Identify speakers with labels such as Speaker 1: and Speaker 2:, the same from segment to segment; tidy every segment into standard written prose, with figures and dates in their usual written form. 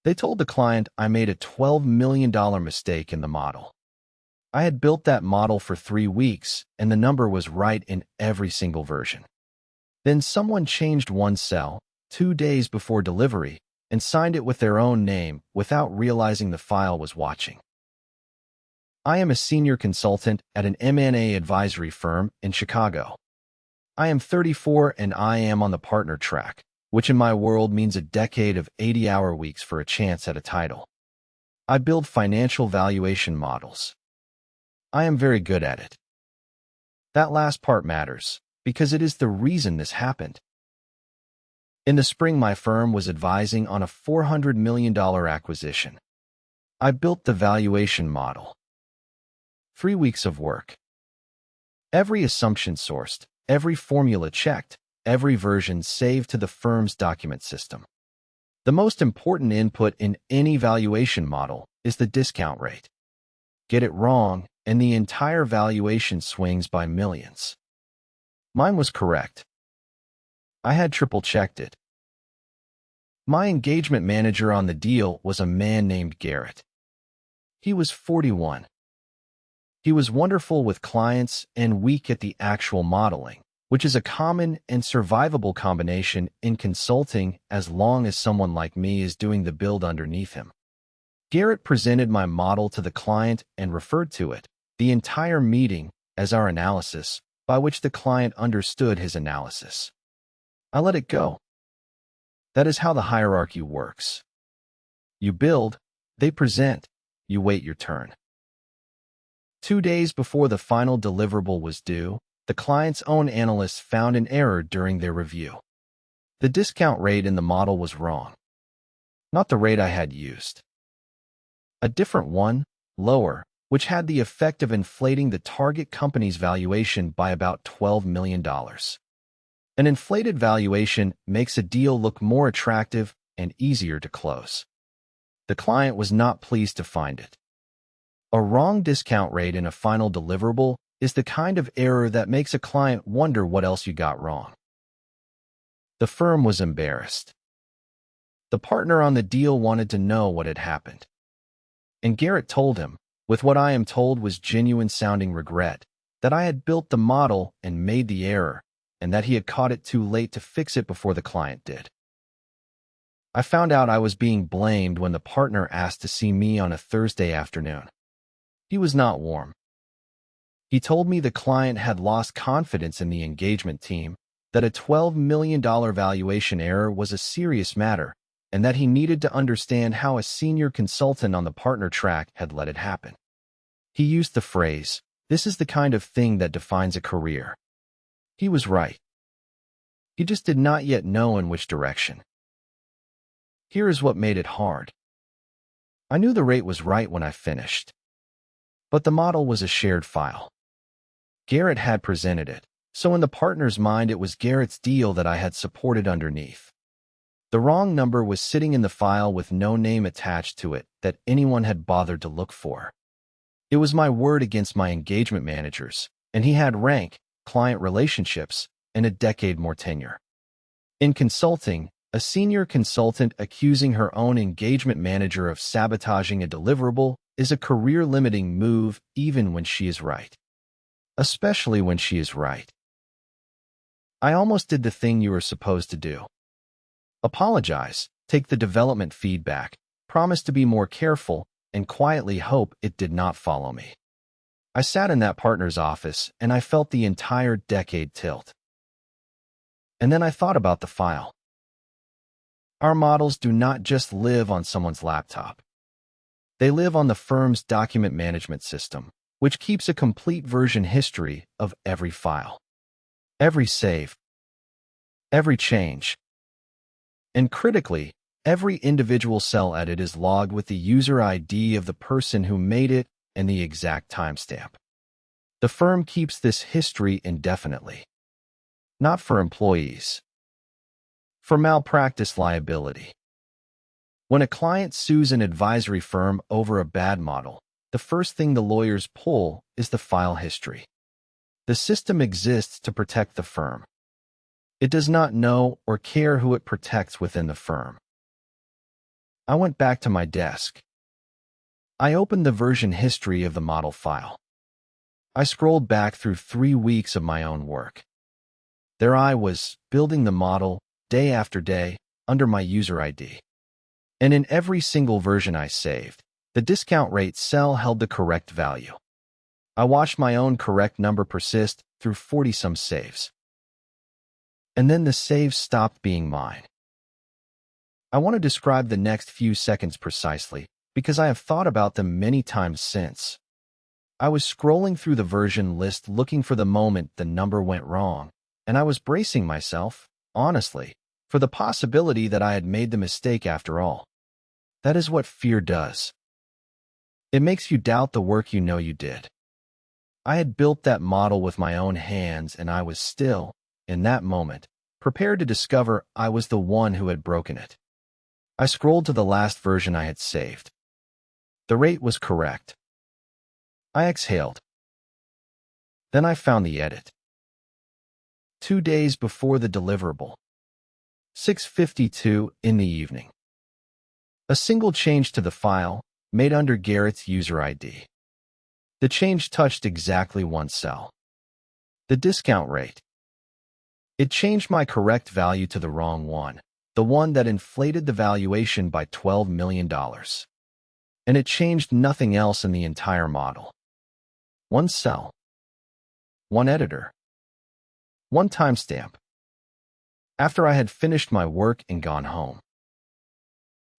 Speaker 1: They told the client I made a $12 million mistake in the model. I had built that model for 3 weeks, and the number was right in every single version. Then someone changed one cell 2 days before delivery and signed it with their own name without realizing the file was watching. I am a senior consultant at an M&A advisory firm in Chicago. I am 34 and I am on the partner track, which in my world means a decade of 80-hour weeks for a chance at a title. I build financial valuation models. I am very good at it. That last part matters, because it is the reason this happened. In the spring, my firm was advising on a $400 million acquisition. I built the valuation model. 3 weeks of work. Every assumption sourced, every formula checked, every version saved to the firm's document system. The most important input in any valuation model is the discount rate. Get it wrong, and the entire valuation swings by millions. Mine was correct. I had triple-checked it. My engagement manager on the deal was a man named Garrett. He was 41. He was wonderful with clients and weak at the actual modeling, which is a common and survivable combination in consulting as long as someone like me is doing the build underneath him. Garrett presented my model to the client and referred to it, the entire meeting, as our analysis, by which the client understood his analysis. I let it go. That is how the hierarchy works. You build, they present, you wait your turn. 2 days before the final deliverable was due, the client's own analysts found an error during their review. The discount rate in the model was wrong. Not the rate I had used. A different one, lower, which had the effect of inflating the target company's valuation by about $12 million. An inflated valuation makes a deal look more attractive and easier to close. The client was not pleased to find it. A wrong discount rate in a final deliverable is the kind of error that makes a client wonder what else you got wrong. The firm was embarrassed. The partner on the deal wanted to know what had happened. And Garrett told him, with what I am told was genuine-sounding regret, that I had built the model and made the error, and that he had caught it too late to fix it before the client did. I found out I was being blamed when the partner asked to see me on a Thursday afternoon. He was not warm. He told me the client had lost confidence in the engagement team, that a $12 million valuation error was a serious matter, and that he needed to understand how a senior consultant on the partner track had let it happen. He used the phrase, "This is the kind of thing that defines a career." He was right. He just did not yet know in which direction. Here is what made it hard. I knew the rate was right when I finished. But the model was a shared file. Garrett had presented it, so in the partner's mind it was Garrett's deal that I had supported underneath. The wrong number was sitting in the file with no name attached to it that anyone had bothered to look for. It was my word against my engagement managers, and he had rank, client relationships, and a decade more tenure. In consulting, a senior consultant accusing her own engagement manager of sabotaging a deliverable is a career-limiting move even when she is right. Especially when she is right. I almost did the thing you were supposed to do. Apologize, take the development feedback, promise to be more careful, and quietly hope it did not follow me. I sat in that partner's office and I felt the entire decade tilt. And then I thought about the file. Our models do not just live on someone's laptop. They live on the firm's document management system, which keeps a complete version history of every file, every save, every change. And critically, every individual cell edit is logged with the user ID of the person who made it and the exact timestamp. The firm keeps this history indefinitely. Not for employees. For malpractice liability. When a client sues an advisory firm over a bad model, the first thing the lawyers pull is the file history. The system exists to protect the firm. It does not know or care who it protects within the firm. I went back to my desk. I opened the version history of the model file. I scrolled back through 3 weeks of my own work. There I was, building the model, day after day, under my user ID. And in every single version I saved, the discount rate cell held the correct value. I watched my own correct number persist through 40-some saves. And then the saves stopped being mine. I want to describe the next few seconds precisely, because I have thought about them many times since. I was scrolling through the version list looking for the moment the number went wrong, and I was bracing myself, honestly, for the possibility that I had made the mistake after all. That is what fear does. It makes you doubt the work you know you did. I had built that model with my own hands, and I was still, in that moment, prepared to discover I was the one who had broken it. I scrolled to the last version I had saved. The rate was correct. I exhaled. Then I found the edit. 2 days before the deliverable. 6:52 in the evening. A single change to the file, made under Garrett's user ID. The change touched exactly one cell. The discount rate. It changed my correct value to the wrong one, the one that inflated the valuation by $12 million. And it changed nothing else in the entire model. One cell. One editor. One timestamp. After I had finished my work and gone home,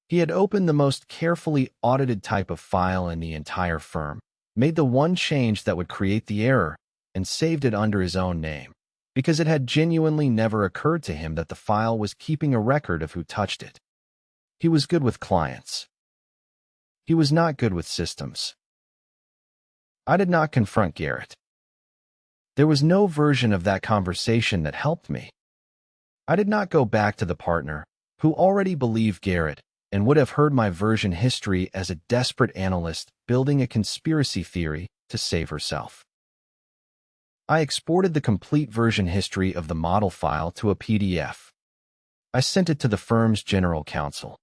Speaker 1: he had opened the most carefully audited type of file in the entire firm, made the one change that would create the error, and saved it under his own name, because it had genuinely never occurred to him that the file was keeping a record of who touched it. He was good with clients. He was not good with systems. I did not confront Garrett. There was no version of that conversation that helped me. I did not go back to the partner, who already believed Garrett, and would have heard my version history as a desperate analyst building a conspiracy theory to save herself. I exported the complete version history of the model file to a PDF. I sent it to the firm's general counsel.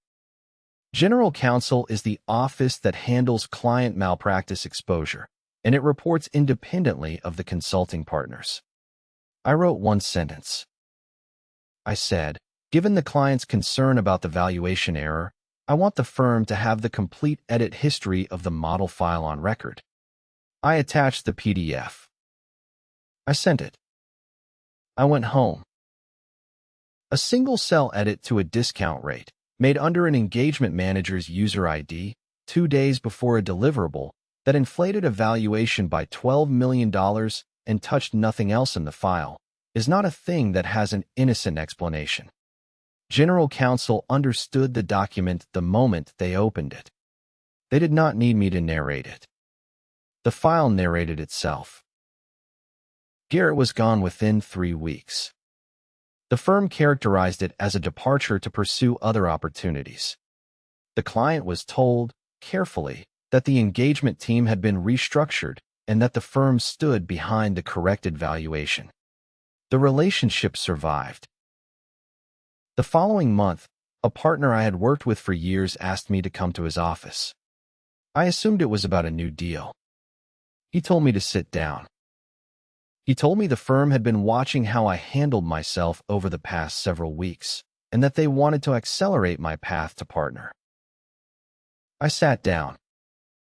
Speaker 1: General counsel is the office that handles client malpractice exposure, and it reports independently of the consulting partners. I wrote one sentence. I said, given the client's concern about the valuation error, I want the firm to have the complete edit history of the model file on record. I attached the PDF. I sent it. I went home. A single cell edit to a discount rate, made under an engagement manager's user ID, 2 days before a deliverable, that inflated a valuation by $12 million and touched nothing else in the file, is not a thing that has an innocent explanation. General counsel understood the document the moment they opened it. They did not need me to narrate it. The file narrated itself. Garrett was gone within 3 weeks. The firm characterized it as a departure to pursue other opportunities. The client was told, carefully, that the engagement team had been restructured and that the firm stood behind the corrected valuation. The relationship survived. The following month, a partner I had worked with for years asked me to come to his office. I assumed it was about a new deal. He told me to sit down. He told me the firm had been watching how I handled myself over the past several weeks, and that they wanted to accelerate my path to partner. I sat down.